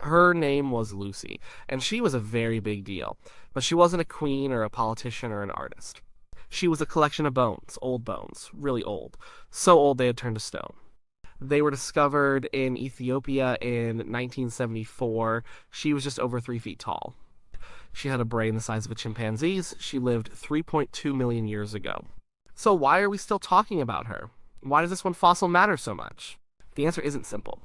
Her name was Lucy, and she was a very big deal, but she wasn't a queen or a politician or an artist. She was a collection of bones, really old, so old they had turned to stone. They were discovered in Ethiopia in 1974. She was just over 3 feet tall. She had a brain the size of a chimpanzee's. She lived 3.2 million years ago. So why are we still talking about her? Why does this one fossil matter so much? The answer isn't simple.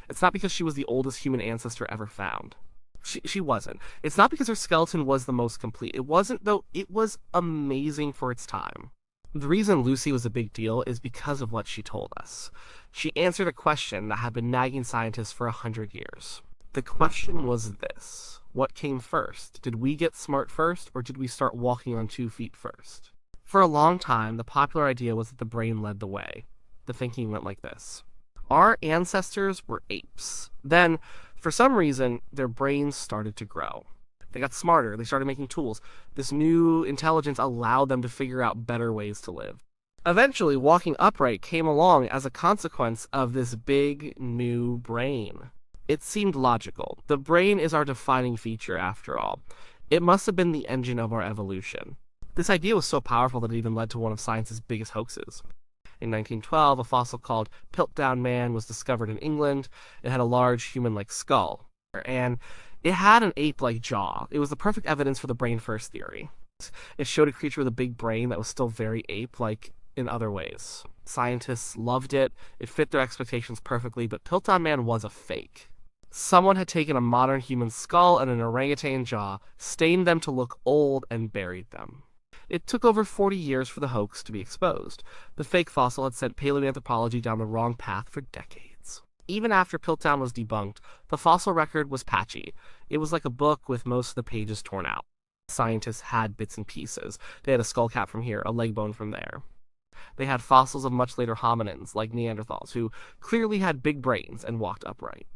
It's not because she was the oldest human ancestor ever found. She wasn't. It's not because her skeleton was the most complete. It wasn't, though. It was amazing for its time. The reason Lucy was a big deal is because of what she told us. She answered a question that had been nagging scientists for 100 years. The question was this: what came first? Did we get smart first, or did we start walking on 2 feet first? For a long time, the popular idea was that the brain led the way. The thinking went like this: our ancestors were apes. Then, for some reason, their brains started to grow. They got smarter, they started making tools. This new intelligence allowed them to figure out better ways to live. Eventually, walking upright came along as a consequence of this big new brain. It seemed logical. The brain is our defining feature, after all. It must have been the engine of our evolution. This idea was so powerful that it even led to one of science's biggest hoaxes. In 1912, a fossil called Piltdown Man was discovered in England. It had a large human-like skull, and it had an ape-like jaw. It was the perfect evidence for the brain-first theory. It showed a creature with a big brain that was still very ape-like in other ways. Scientists loved it. It fit their expectations perfectly, but Piltdown Man was a fake. Someone had taken a modern human skull and an orangutan jaw, stained them to look old, and buried them. It took over 40 years for the hoax to be exposed. The fake fossil had sent paleoanthropology down the wrong path for decades. Even after Piltdown was debunked, the fossil record was patchy. It was like a book with most of the pages torn out. Scientists had bits and pieces. They had a skull cap from here, a leg bone from there. They had fossils of much later hominins, like Neanderthals, who clearly had big brains and walked upright.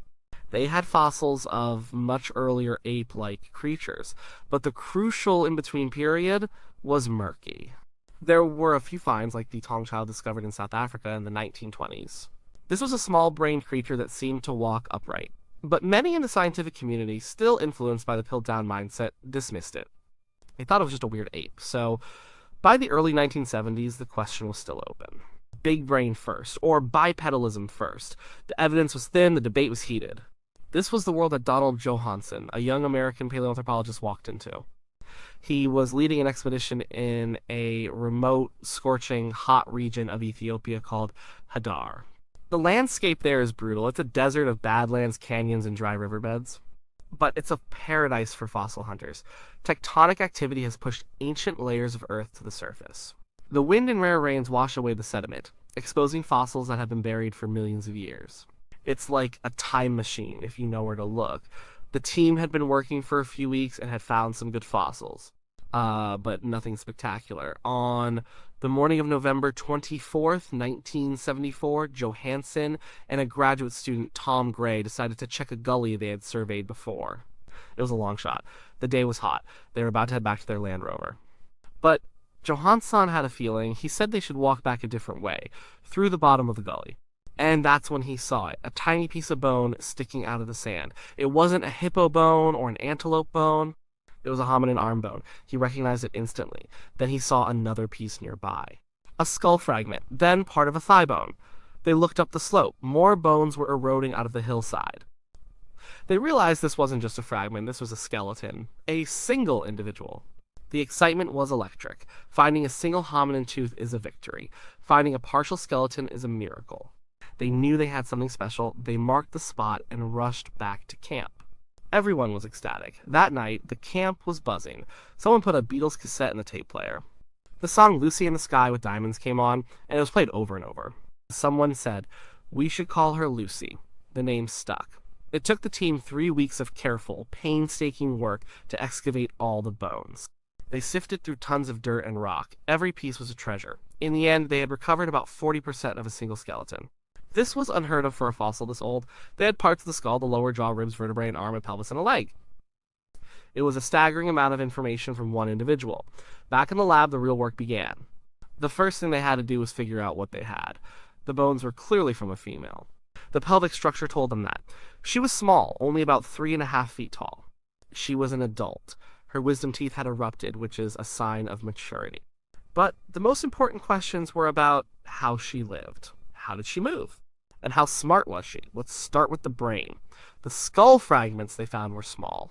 They had fossils of much earlier ape-like creatures, but the crucial in-between period was murky. There were a few finds, like the Tong child discovered in South Africa in the 1920s. This was a small-brained creature that seemed to walk upright, but many in the scientific community, still influenced by the Piltdown mindset, dismissed it. They thought it was just a weird ape, so by the early 1970s, the question was still open. Big brain first, or bipedalism first. The evidence was thin, the debate was heated. This was the world that Donald Johanson, a young American paleoanthropologist, walked into. He was leading an expedition in a remote, scorching, hot region of Ethiopia called Hadar. The landscape there is brutal. It's a desert of badlands, canyons, and dry riverbeds. But it's a paradise for fossil hunters. Tectonic activity has pushed ancient layers of earth to the surface. The wind and rare rains wash away the sediment, exposing fossils that have been buried for millions of years. It's like a time machine, if you know where to look. The team had been working for a few weeks and had found some good fossils, but nothing spectacular. On the morning of November 24th, 1974, Johansen and a graduate student, Tom Gray, decided to check a gully they had surveyed before. It was a long shot. The day was hot. They were about to head back to their Land Rover. But Johansson had a feeling. He said they should walk back a different way, through the bottom of the gully. And that's when he saw it, a tiny piece of bone sticking out of the sand. It wasn't a hippo bone or an antelope bone. It was a hominin arm bone. He recognized it instantly. Then he saw another piece nearby. A skull fragment, then part of a thigh bone. They looked up the slope. More bones were eroding out of the hillside. They realized this wasn't just a fragment, this was a skeleton. A single individual. The excitement was electric. Finding a single hominin tooth is a victory. Finding a partial skeleton is a miracle. They knew they had something special. They marked the spot and rushed back to camp. Everyone was ecstatic. That night, the camp was buzzing. Someone put a Beatles cassette in the tape player. The song Lucy in the Sky with Diamonds came on, and it was played over and over. Someone said, "We should call her Lucy." The name stuck. It took the team 3 weeks of careful, painstaking work to excavate all the bones. They sifted through tons of dirt and rock. Every piece was a treasure. In the end, they had recovered about 40% of a single skeleton. This was unheard of for a fossil this old. They had parts of the skull, the lower jaw, ribs, vertebrae, an arm, a pelvis, and a leg. It was a staggering amount of information from one individual. Back in the lab, the real work began. The first thing they had to do was figure out what they had. The bones were clearly from a female. The pelvic structure told them that. She was small, only about 3.5 feet tall. She was an adult. Her wisdom teeth had erupted, which is a sign of maturity. But the most important questions were about how she lived. How did she move? And how smart was she? Let's start with the brain. The skull fragments they found were small.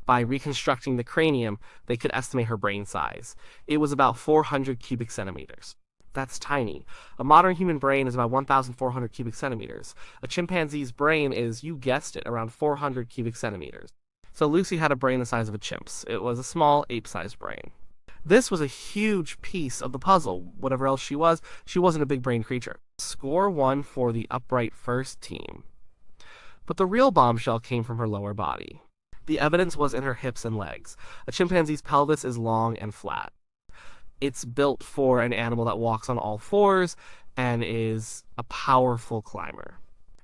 By reconstructing the cranium, they could estimate her brain size. It was about 400 cubic centimeters. That's tiny. A modern human brain is about 1,400 cubic centimeters. A chimpanzee's brain is, you guessed it, around 400 cubic centimeters. So Lucy had a brain the size of a chimp's. It was a small, ape-sized brain. This was a huge piece of the puzzle. Whatever else she wasn't a big-brain creature. Score 1 for the upright first team. But the real bombshell came from her lower body. The evidence was in her hips and legs. A chimpanzee's pelvis is long and flat. It's built for an animal that walks on all fours and is a powerful climber.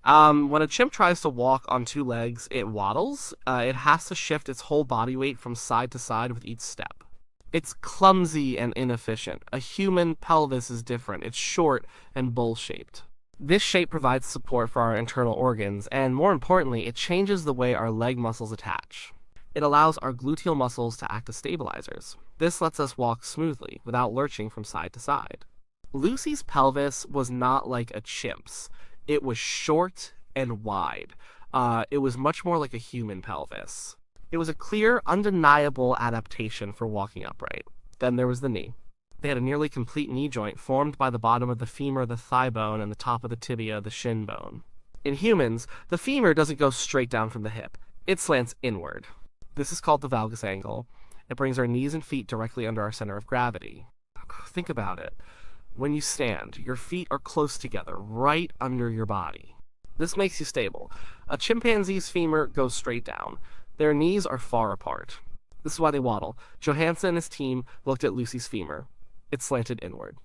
When a chimp tries to walk on two legs, it waddles. It has to shift its whole body weight from side to side with each step. It's clumsy and inefficient. A human pelvis is different. It's short and bowl-shaped. This shape provides support for our internal organs, and more importantly, it changes the way our leg muscles attach. It allows our gluteal muscles to act as stabilizers. This lets us walk smoothly, without lurching from side to side. Lucy's pelvis was not like a chimp's. It was short and wide. It was much more like a human pelvis. It was a clear, undeniable adaptation for walking upright. Then there was the knee. They had a nearly complete knee joint formed by the bottom of the femur, the thigh bone, and the top of the tibia, the shin bone. In humans, the femur doesn't go straight down from the hip. It slants inward. This is called the valgus angle. It brings our knees and feet directly under our center of gravity. Think about it. When you stand, your feet are close together, right under your body. This makes you stable. A chimpanzee's femur goes straight down. Their knees are far apart. This is why they waddle. Johansen and his team looked at Lucy's femur. It slanted inward.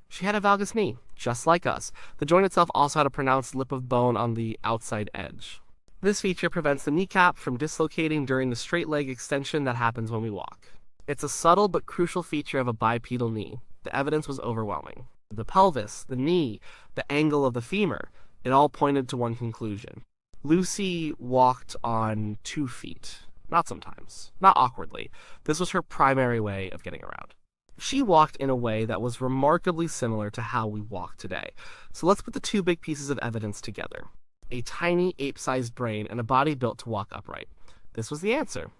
She had a valgus knee, just like us. The joint itself also had a pronounced lip of bone on the outside edge. This feature prevents the kneecap from dislocating during the straight leg extension that happens when we walk. It's a subtle but crucial feature of a bipedal knee. The evidence was overwhelming. The pelvis, the knee, the angle of the femur, it all pointed to one conclusion. Lucy walked on 2 feet. Not sometimes. Not awkwardly. This was her primary way of getting around. She walked in a way that was remarkably similar to how we walk today. So let's put the two big pieces of evidence together. A tiny ape-sized brain and a body built to walk upright. This was the answer.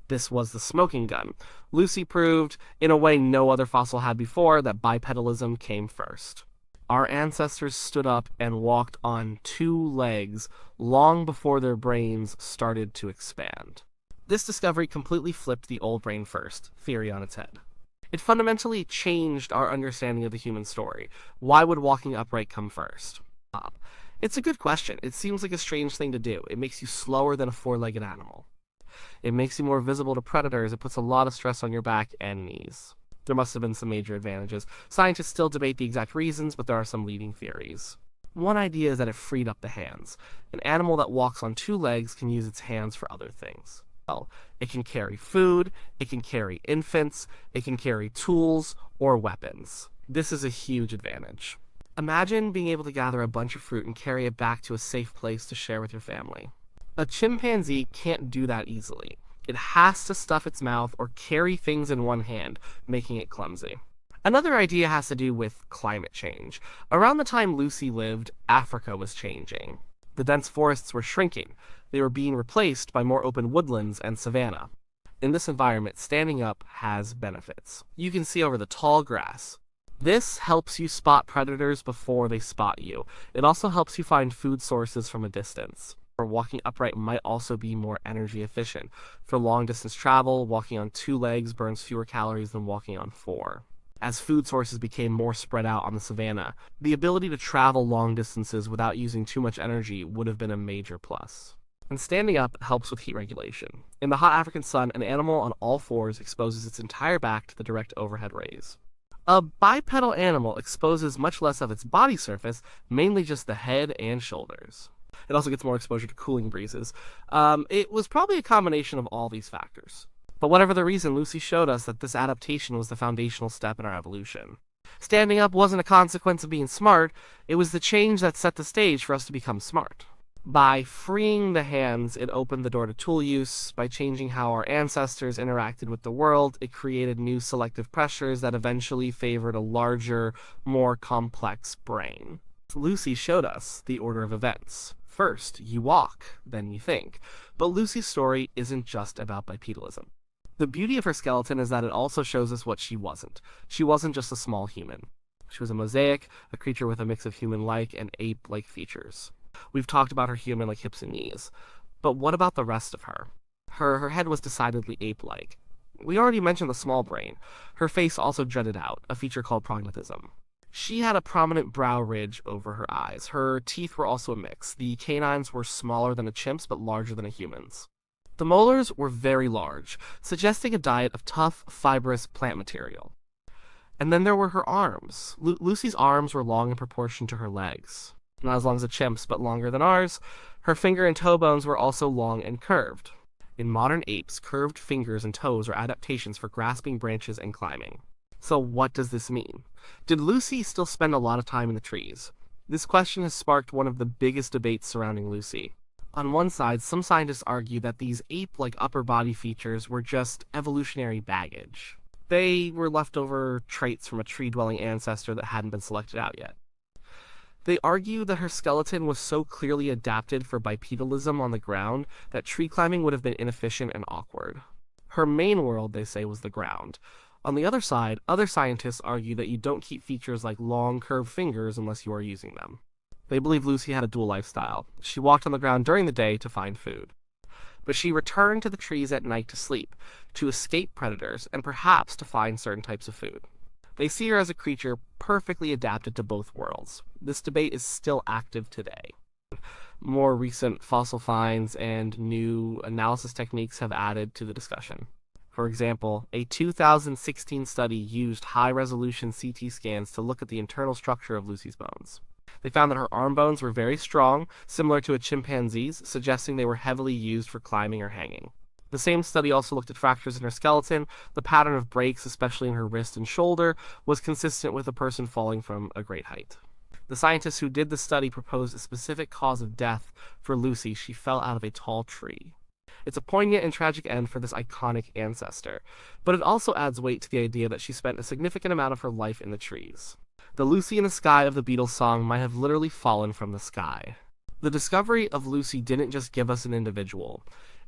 This was the smoking gun. Lucy proved, in a way no other fossil had before, that bipedalism came first. Our ancestors stood up and walked on 2 legs long before their brains started to expand. This discovery completely flipped the old brain first theory on its head. It fundamentally changed our understanding of the human story. Why would walking upright come first? It's a good question. It seems like a strange thing to do. It makes you slower than a 4-legged animal. It makes you more visible to predators. It puts a lot of stress on your back and knees. There must have been some major advantages. Scientists still debate the exact reasons, but there are some leading theories. One idea is that it freed up the hands. An animal that walks on 2 legs can use its hands for other things. Well, it can carry food, it can carry infants, it can carry tools or weapons. This is a huge advantage. Imagine being able to gather a bunch of fruit and carry it back to a safe place to share with your family. A chimpanzee can't do that easily. It has to stuff its mouth or carry things in one hand, making it clumsy. Another idea has to do with climate change. Around the time Lucy lived, Africa was changing. The dense forests were shrinking. They were being replaced by more open woodlands and savanna. In this environment, standing up has benefits. You can see over the tall grass. This helps you spot predators before they spot you. It also helps you find food sources from a distance. Walking upright might also be more energy efficient. For long-distance travel, walking on 2 legs burns fewer calories than walking on 4. As food sources became more spread out on the savanna, the ability to travel long distances without using too much energy would have been a major plus. And standing up helps with heat regulation. In the hot African sun, an animal on all 4s exposes its entire back to the direct overhead rays. A bipedal animal exposes much less of its body surface, mainly just the head and shoulders. It also gets more exposure to cooling breezes. It was probably a combination of all these factors. But whatever the reason, Lucy showed us that this adaptation was the foundational step in our evolution. Standing up wasn't a consequence of being smart, it was the change that set the stage for us to become smart. By freeing the hands, it opened the door to tool use. By changing how our ancestors interacted with the world, it created new selective pressures that eventually favored a larger, more complex brain. Lucy showed us the order of events. First, you walk, then you think. But Lucy's story isn't just about bipedalism. The beauty of her skeleton is that it also shows us what she wasn't. She wasn't just a small human. She was a mosaic, a creature with a mix of human-like and ape-like features. We've talked about her human-like hips and knees. But what about the rest of her? Her head was decidedly ape-like. We already mentioned the small brain. Her face also jutted out, a feature called prognathism. She had a prominent brow ridge over her eyes. Her teeth were also a mix. The canines were smaller than a chimp's but larger than a human's. The molars were very large, suggesting a diet of tough, fibrous plant material. And then there were her arms. Lucy's arms were long in proportion to her legs. Not as long as a chimp's, but longer than ours. Her finger and toe bones were also long and curved. In modern apes, curved fingers and toes are adaptations for grasping branches and climbing. So what does this mean? Did Lucy still spend a lot of time in the trees? This question has sparked one of the biggest debates surrounding Lucy. On one side, some scientists argue that these ape-like upper body features were just evolutionary baggage. They were leftover traits from a tree-dwelling ancestor that hadn't been selected out yet. They argue that her skeleton was so clearly adapted for bipedalism on the ground that tree climbing would have been inefficient and awkward. Her main world, they say, was the ground. On the other side, other scientists argue that you don't keep features like long, curved fingers unless you are using them. They believe Lucy had a dual lifestyle. She walked on the ground during the day to find food. But she returned to the trees at night to sleep, to escape predators, and perhaps to find certain types of food. They see her as a creature perfectly adapted to both worlds. This debate is still active today. More recent fossil finds and new analysis techniques have added to the discussion. For example, a 2016 study used high-resolution CT scans to look at the internal structure of Lucy's bones. They found that her arm bones were very strong, similar to a chimpanzee's, suggesting they were heavily used for climbing or hanging. The same study also looked at fractures in her skeleton. The pattern of breaks, especially in her wrist and shoulder, was consistent with a person falling from a great height. The scientists who did the study proposed a specific cause of death for Lucy. She fell out of a tall tree. It's a poignant and tragic end for this iconic ancestor, but it also adds weight to the idea that she spent a significant amount of her life in the trees. The Lucy in the Sky of the Beatles song might have literally fallen from the sky. The discovery of Lucy didn't just give us an individual.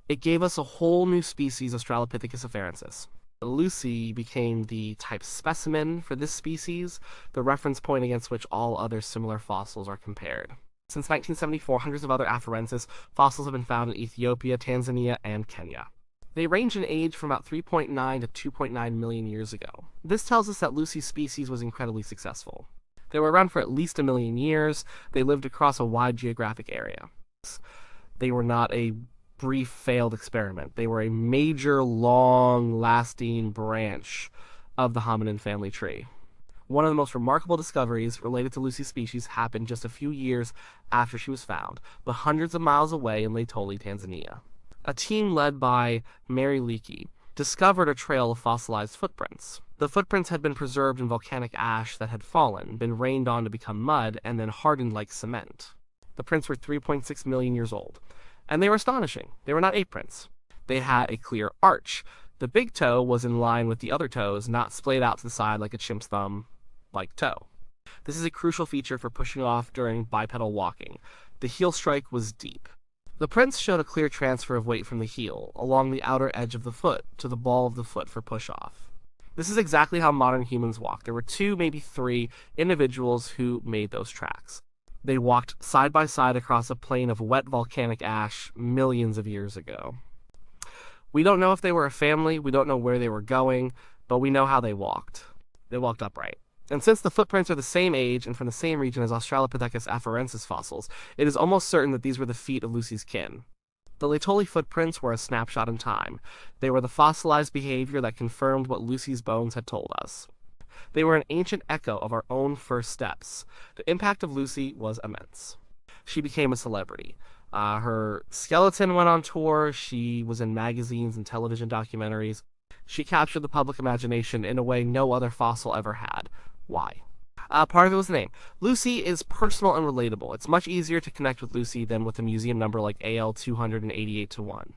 It gave us a whole new species, Australopithecus afarensis. Lucy became the type specimen for this species, the reference point against which all other similar fossils are compared. Since 1974, hundreds of other afarensis fossils have been found in Ethiopia, Tanzania, and Kenya. They range in age from about 3.9 to 2.9 million years ago. This tells us that Lucy's species was incredibly successful. They were around for at least 1 million years. They lived across a wide geographic area. They were not a brief failed experiment. They were a major, long-lasting branch of the hominin family tree. One of the most remarkable discoveries related to Lucy's species happened just a few years after she was found, but hundreds of miles away in Laetoli, Tanzania. A team led by Mary Leakey discovered a trail of fossilized footprints. The footprints had been preserved in volcanic ash that had fallen, been rained on to become mud, and then hardened like cement. The prints were 3.6 million years old, and they were astonishing. They were not ape prints. They had a clear arch. The big toe was in line with the other toes, not splayed out to the side like a chimp's thumb-like toe. This is a crucial feature for pushing off during bipedal walking. The heel strike was deep. The prints showed a clear transfer of weight from the heel, along the outer edge of the foot, to the ball of the foot for push-off. This is exactly how modern humans walk. There were 2, maybe 3 individuals who made those tracks. They walked side by side across a plain of wet volcanic ash millions of years ago. We don't know if they were a family, we don't know where they were going, but we know how they walked. They walked upright. And since the footprints are the same age and from the same region as Australopithecus afarensis fossils, it is almost certain that these were the feet of Lucy's kin. The Laetoli footprints were a snapshot in time. They were the fossilized behavior that confirmed what Lucy's bones had told us. They were an ancient echo of our own first steps. The impact of Lucy was immense. She became a celebrity. Her skeleton went on tour. She was in magazines and television documentaries. She captured the public imagination in a way no other fossil ever had. Why? Part of it was the name. Lucy is personal and relatable. It's much easier to connect with Lucy than with a museum number like AL 288 to 1.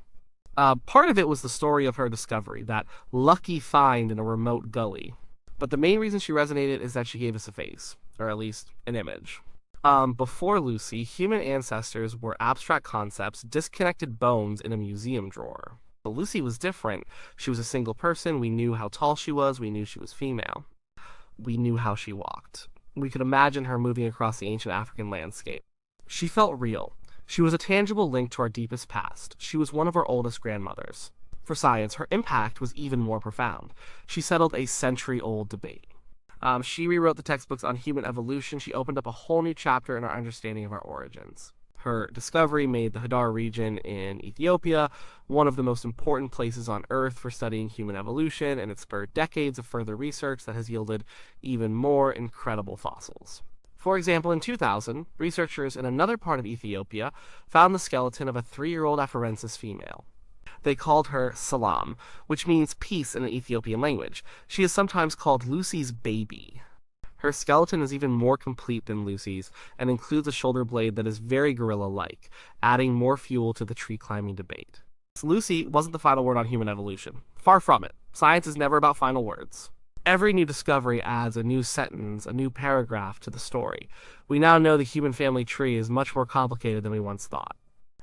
Part of it was the story of her discovery, that lucky find in a remote gully. But the main reason she resonated is that she gave us a face, or at least an image. Before Lucy, human ancestors were abstract concepts, disconnected bones in a museum drawer. But Lucy was different. She was a single person. We knew how tall she was. We knew she was female. We knew how she walked. We could imagine her moving across the ancient African landscape. She felt real. She was a tangible link to our deepest past. She was one of our oldest grandmothers. For science, her impact was even more profound. She settled a century-old debate. She rewrote the textbooks on human evolution. She opened up a whole new chapter in our understanding of our origins. Her discovery made the Hadar region in Ethiopia one of the most important places on Earth for studying human evolution, and it spurred decades of further research that has yielded even more incredible fossils. For example, in 2000, researchers in another part of Ethiopia found the skeleton of a 3-year-old afarensis female. They called her Salam, which means peace in the Ethiopian language. She is sometimes called Lucy's baby. Her skeleton is even more complete than Lucy's and includes a shoulder blade that is very gorilla-like, adding more fuel to the tree-climbing debate. Lucy wasn't the final word on human evolution. Far from it. Science is never about final words. Every new discovery adds a new sentence, a new paragraph to the story. We now know the human family tree is much more complicated than we once thought.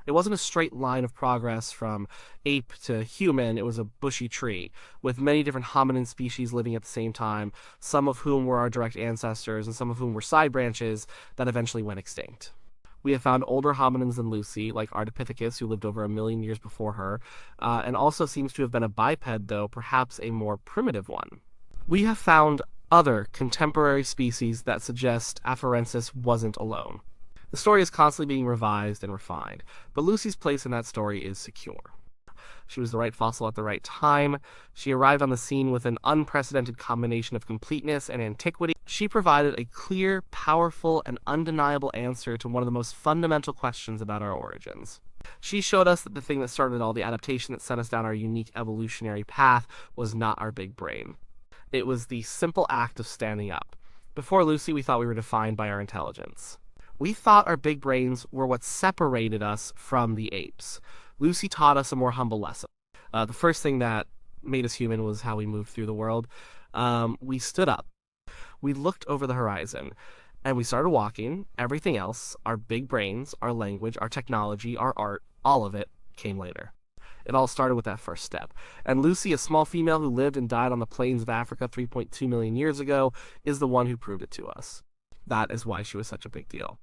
It wasn't a straight line of progress from ape to human. It was a bushy tree, with many different hominin species living at the same time, some of whom were our direct ancestors and some of whom were side branches that eventually went extinct. We have found older hominins than Lucy, like Australopithecus, who lived over 1 million years before her, and also seems to have been a biped, though perhaps a more primitive one. We have found other contemporary species that suggest afarensis wasn't alone. The story is constantly being revised and refined, but Lucy's place in that story is secure. She was the right fossil at the right time. She arrived on the scene with an unprecedented combination of completeness and antiquity. She provided a clear, powerful, and undeniable answer to one of the most fundamental questions about our origins. She showed us that the thing that started all, the adaptation that sent us down our unique evolutionary path, was not our big brain. It was the simple act of standing up. Before Lucy, we thought we were defined by our intelligence. We thought our big brains were what separated us from the apes. Lucy taught us a more humble lesson. The first thing that made us human was how we moved through the world. We stood up. We looked over the horizon, and we started walking. Everything else, our big brains, our language, our technology, our art, all of it came later. It all started with that first step. And Lucy, a small female who lived and died on the plains of Africa 3.2 million years ago, is the one who proved it to us. That is why she was such a big deal.